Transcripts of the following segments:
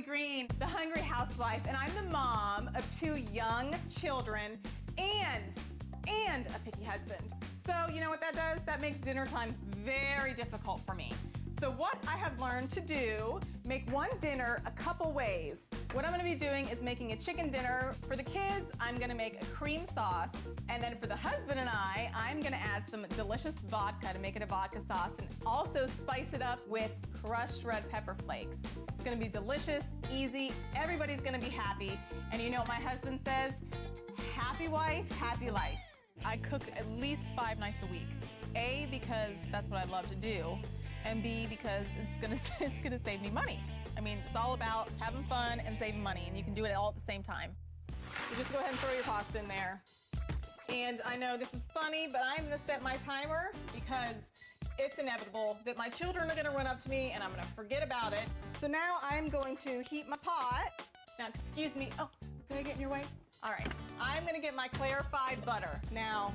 Green, the hungry housewife, and I'm the mom of 2 young children and a picky husband. So you know what that does? That makes dinner time very difficult for me. So what I have learned to do, make one dinner a couple ways. What I'm gonna be doing is making a chicken dinner. For the kids, I'm gonna make a cream sauce. And then for the husband and I'm gonna add some delicious vodka to make it a vodka sauce and also spice it up with crushed red pepper flakes. It's gonna be delicious, easy, everybody's gonna be happy. And you know what my husband says? Happy wife, happy life. I cook at least 5 nights a week. A, because that's what I love to do. And B, because it's gonna save me money. I mean, it's all about having fun and saving money, and you can do it all at the same time. You just go ahead and throw your pasta in there. And I know this is funny, but I'm gonna set my timer because it's inevitable that my children are gonna run up to me and I'm gonna forget about it. So now I'm going to heat my pot. Now, excuse me, oh, did I get in your way? All right, I'm gonna get my clarified butter. Now,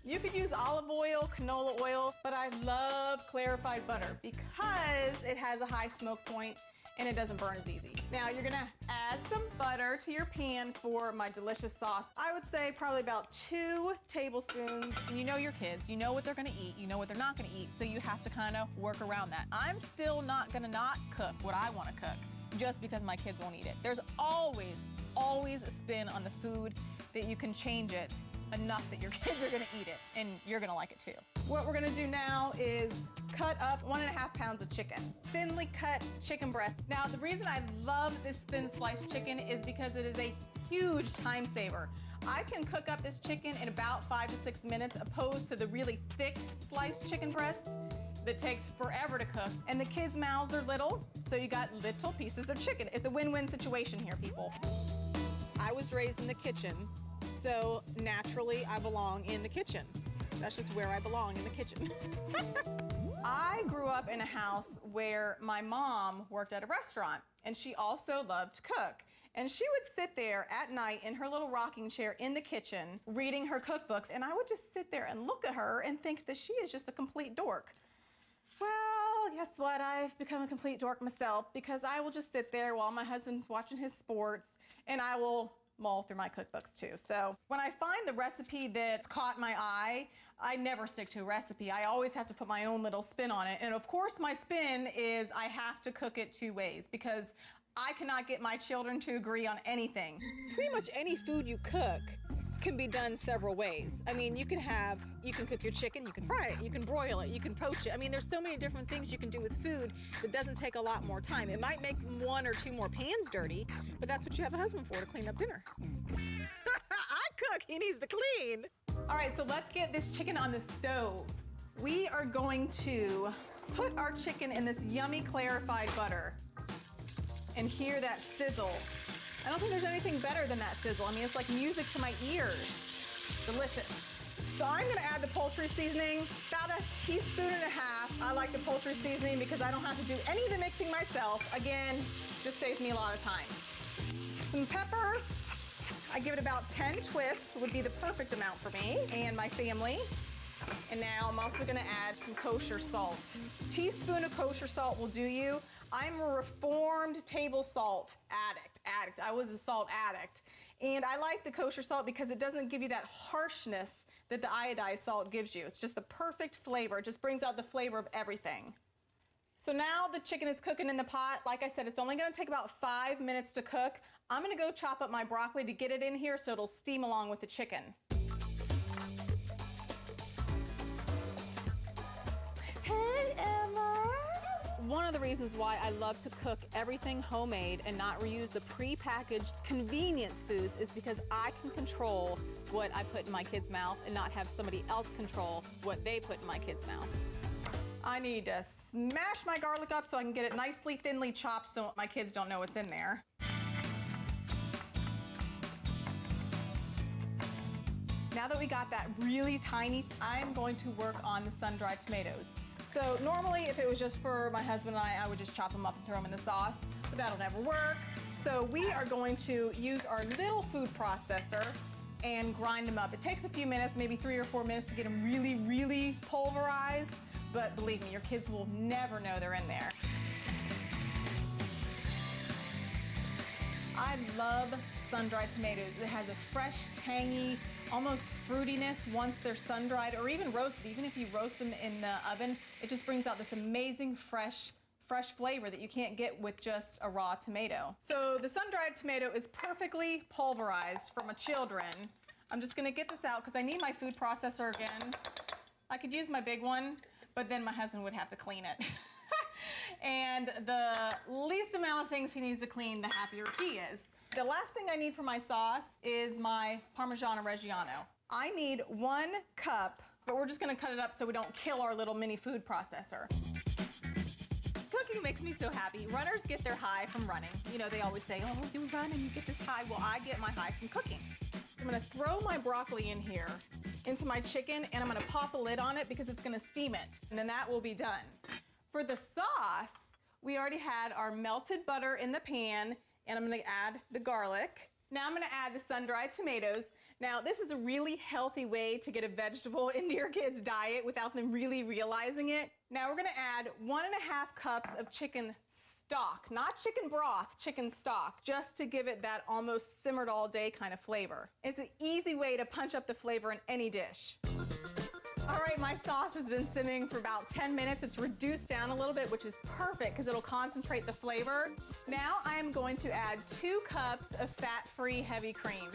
you could use olive oil, canola oil, but I love clarified butter because it has a high smoke point and it doesn't burn as easy. Now you're gonna add some butter to your pan for my delicious sauce. I would say probably about 2 tablespoons. And you know your kids, you know what they're gonna eat, you know what they're not gonna eat, so you have to kind of work around that. I'm still not gonna not cook what I wanna cook just because my kids won't eat it. There's always a spin on the food that you can change it enough that your kids are gonna eat it and you're gonna like it too. What we're gonna do now is cut up 1.5 pounds of chicken. Thinly cut chicken breast. Now the reason I love this thin sliced chicken is because it is a huge time saver. I can cook up this chicken in about 5 to 6 minutes opposed to the really thick sliced chicken breast that takes forever to cook. And the kids' mouths are little, so you got little pieces of chicken. It's a win-win situation here, people. I was raised in the kitchen, so naturally I belong in the kitchen. That's just where I belong, in the kitchen. I grew up in a house where my mom worked at a restaurant and she also loved to cook. And she would sit there at night in her little rocking chair in the kitchen reading her cookbooks, and I would just sit there and look at her and think that she is just a complete dork. Well, guess what? I've become a complete dork myself because I will just sit there while my husband's watching his sports and I will mull through my cookbooks too. So when I find the recipe that's caught my eye, I never stick to a recipe. I always have to put my own little spin on it. And of course my spin is I have to cook it 2 ways because I cannot get my children to agree on anything. Pretty much any food you cook can be done several ways. I mean, you can cook your chicken, you can fry it, you can broil it, you can poach it. I mean, there's so many different things you can do with food that doesn't take a lot more time. It might make 1 or 2 more pans dirty, but that's what you have a husband for, to clean up dinner. I cook, he needs to clean. All right, so let's get this chicken on the stove. We are going to put our chicken in this yummy clarified butter and hear that sizzle. I don't think there's anything better than that sizzle. I mean, it's like music to my ears. Delicious. So I'm gonna add the poultry seasoning, about 1.5 teaspoons. I like the poultry seasoning because I don't have to do any of the mixing myself. Again, just saves me a lot of time. Some pepper. I give it about 10 twists, would be the perfect amount for me and my family. And now I'm also gonna add some kosher salt. A teaspoon of kosher salt will do you. I'm a reformed table salt addict. I was a salt addict. And I like the kosher salt because it doesn't give you that harshness that the iodized salt gives you. It's just the perfect flavor. It just brings out the flavor of everything. So now the chicken is cooking in the pot. Like I said, it's only gonna take about 5 minutes to cook. I'm gonna go chop up my broccoli to get it in here so it'll steam along with the chicken. Hey, Emma. One of the reasons why I love to cook everything homemade and not reuse the pre-packaged convenience foods is because I can control what I put in my kid's mouth and not have somebody else control what they put in my kid's mouth. I need to smash my garlic up so I can get it nicely thinly chopped so my kids don't know what's in there. Now that we got that really tiny, I'm going to work on the sun-dried tomatoes. So normally if it was just for my husband and I would just chop them up and throw them in the sauce, but that'll never work. So we are going to use our little food processor and grind them up. It takes a few minutes, maybe 3 or 4 minutes to get them really, really pulverized, but believe me, your kids will never know they're in there. I love sun-dried tomatoes. It has a fresh, tangy, almost fruitiness once they're sun-dried or even roasted. Even if you roast them in the oven, it just brings out this amazing fresh flavor that you can't get with just a raw tomato. So the sun-dried tomato is perfectly pulverized for my children. I'm just gonna get this out because I need my food processor again. I could use my big one, but then my husband would have to clean it. And the least amount of things he needs to clean, the happier he is. The last thing I need for my sauce is my Parmigiano Reggiano. I need 1 cup, but we're just gonna cut it up so we don't kill our little mini food processor. Cooking makes me so happy. Runners get their high from running. You know, they always say, oh, you run and you get this high. Well, I get my high from cooking. I'm gonna throw my broccoli in here into my chicken, and I'm gonna pop a lid on it because it's gonna steam it, and then that will be done. For the sauce, we already had our melted butter in the pan, and I'm gonna add the garlic. Now I'm gonna add the sun-dried tomatoes. Now this is a really healthy way to get a vegetable into your kids' diet without them really realizing it. Now we're gonna add 1.5 cups of chicken stock, not chicken broth, chicken stock, just to give it that almost simmered all day kind of flavor. It's an easy way to punch up the flavor in any dish. All right, my sauce has been simmering for about 10 minutes. It's reduced down a little bit, which is perfect because it'll concentrate the flavor. Now I am going to add 2 cups of fat-free heavy cream.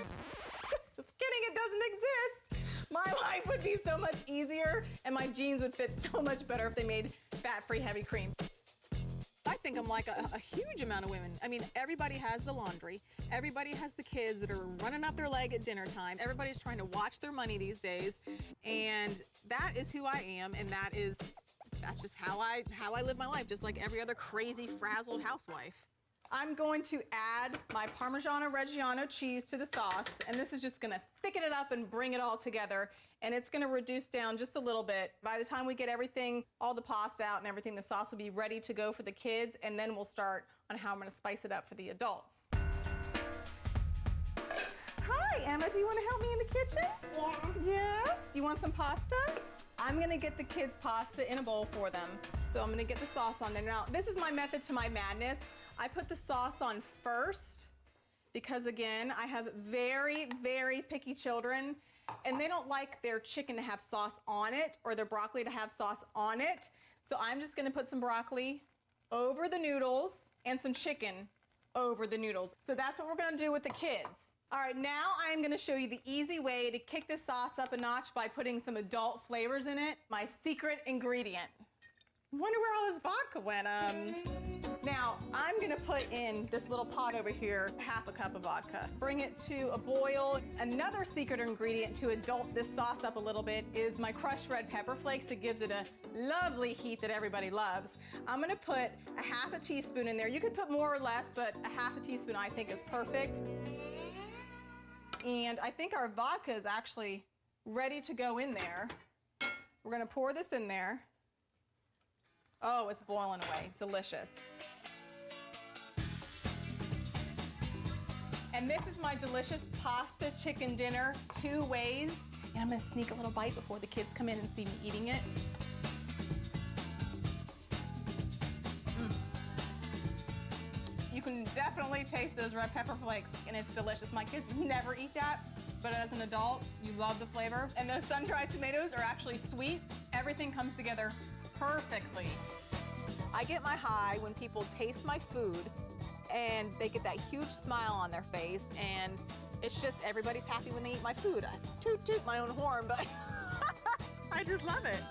Just kidding, it doesn't exist. My life would be so much easier and my jeans would fit so much better if they made fat-free heavy cream. I think I'm like a huge amount of women. I mean, everybody has the laundry. Everybody has the kids that are running up their leg at dinner time. Everybody's trying to watch their money these days. And that is who I am, and that's just how I live my life, just like every other crazy, frazzled housewife. I'm going to add my Parmigiano Reggiano cheese to the sauce, and this is just gonna thicken it up and bring it all together, and it's gonna reduce down just a little bit. By the time we get everything, all the pasta out and everything, the sauce will be ready to go for the kids, and then we'll start on how I'm gonna spice it up for the adults. Hi, Emma, do you wanna help me in the kitchen? Yeah. Yes? Do you want some pasta? I'm gonna get the kids pasta in a bowl for them. So I'm gonna get the sauce on there. Now, this is my method to my madness. I put the sauce on first because, again, I have very, very picky children, and they don't like their chicken to have sauce on it or their broccoli to have sauce on it. So I'm just gonna put some broccoli over the noodles and some chicken over the noodles. So that's what we're gonna do with the kids. All right, now I'm gonna show you the easy way to kick this sauce up a notch by putting some adult flavors in it. My secret ingredient. Wonder where all this vodka went. Now, I'm gonna put in this little pot over here, 1/2 cup of vodka. Bring it to a boil. Another secret ingredient to adult this sauce up a little bit is my crushed red pepper flakes. It gives it a lovely heat that everybody loves. I'm gonna put 1/2 teaspoon in there. You could put more or less, but 1/2 teaspoon I think is perfect. And I think our vodka is actually ready to go in there. We're gonna pour this in there. Oh, it's boiling away, delicious. And this is my delicious pasta chicken dinner 2 ways. And I'm gonna sneak a little bite before the kids come in and see me eating it. You can definitely taste those red pepper flakes, and it's delicious. My kids would never eat that, but as an adult, you love the flavor. And those sun-dried tomatoes are actually sweet. Everything comes together perfectly. I get my high when people taste my food and they get that huge smile on their face, and it's just everybody's happy when they eat my food. I toot my own horn, but I just love it.